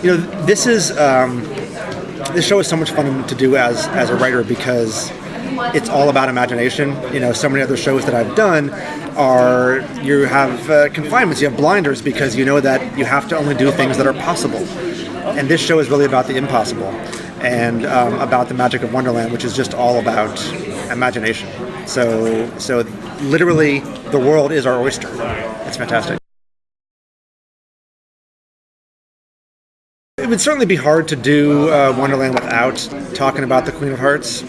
This show is so much fun to do as a writer because it's all about imagination. So many other shows that I've done you have confinements, you have blinders because you know that you have to only do things that are possible. And this show is really about the impossible and about the magic of Wonderland, which is just all about imagination. So literally, the world is our oyster. It's fantastic. It would certainly be hard to do Wonderland without talking about the Queen of Hearts.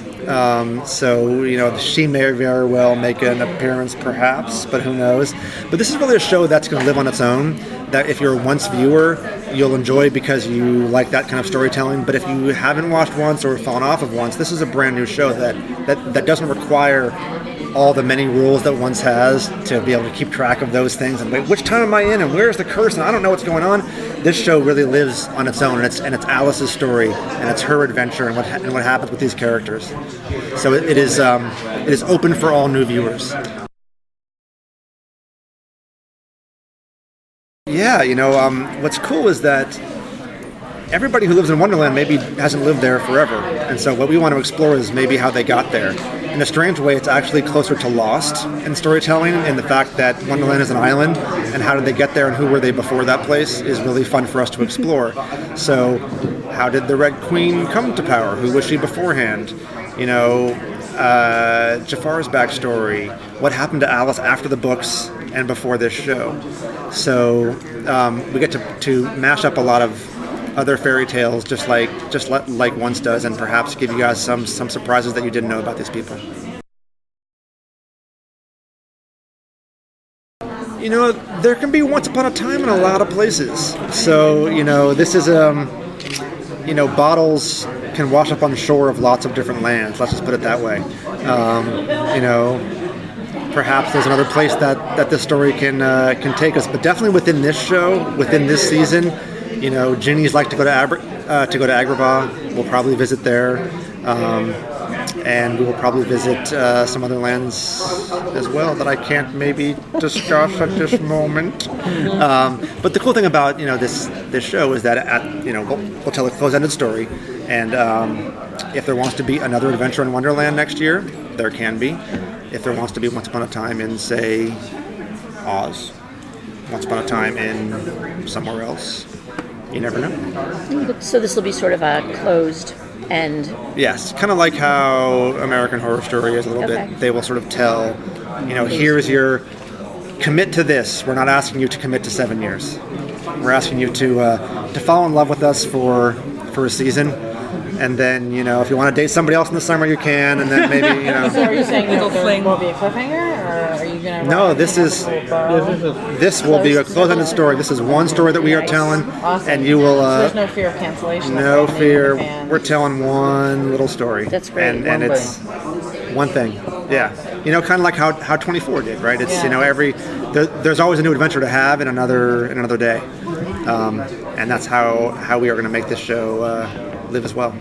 She may very well make an appearance, perhaps, but who knows? But this is really a show that's going to live on its own, that if you're a once viewer, you'll enjoy because you like that kind of storytelling. But if you haven't watched once or fallen off of once, this is a brand new show that doesn't require all the many rules that once has to be able to keep track of those things and wait, which time am I in and where's the curse and I don't know what's going on. This show really lives on its own, and it's Alice's story and it's her adventure and what happens with these characters. So it is open for all new viewers. Yeah, what's cool is that everybody who lives in Wonderland maybe hasn't lived there forever, and so what we want to explore is maybe how they got there. In a strange way, it's actually closer to Lost in storytelling, and the fact that Wonderland is an island, and how did they get there and who were they before that place is really fun for us to explore. So, how did the Red Queen come to power? Who was she beforehand? Jafar's backstory. What happened to Alice after the books and before this show? So, we get to mash up a lot of other fairy tales, just like Once does, and perhaps give you guys some surprises that you didn't know about these people. There can be once upon a time in a lot of places. So, this is bottles can wash up on the shore of lots of different lands. Let's just put it that way. Perhaps there's another place that this story can take us, but definitely within this show, within this season. Ginny's like to go to Agrabah. We'll probably visit there, and we will probably visit some other lands as well that I can't maybe discuss at this moment. But the cool thing about this show is that we'll tell a close-ended story, and if there wants to be another adventure in Wonderland next year, there can be. If there wants to be Once Upon a Time in, say, Oz, Once Upon a Time in somewhere else. You never know. So this will be sort of a closed end. Yes, kind of like how American Horror Story is a little bit. They will sort of tell, here's your commit to this. We're not asking you to commit to 7 years. We're asking you to fall in love with us for a season. And then, if you want to date somebody else in the summer, you can. And then maybe, So are you saying that there will be a cliffhanger, or are you going to? No, this will be a close-ended story. This is one story that we are telling, Awesome. And you will. So there's no fear of cancellation. No fear. We're telling one little story. That's great. And it's one thing. Yeah. Kind of like how 24 did, right? It's there's always a new adventure to have in another day, and that's how we are going to make this show live as well.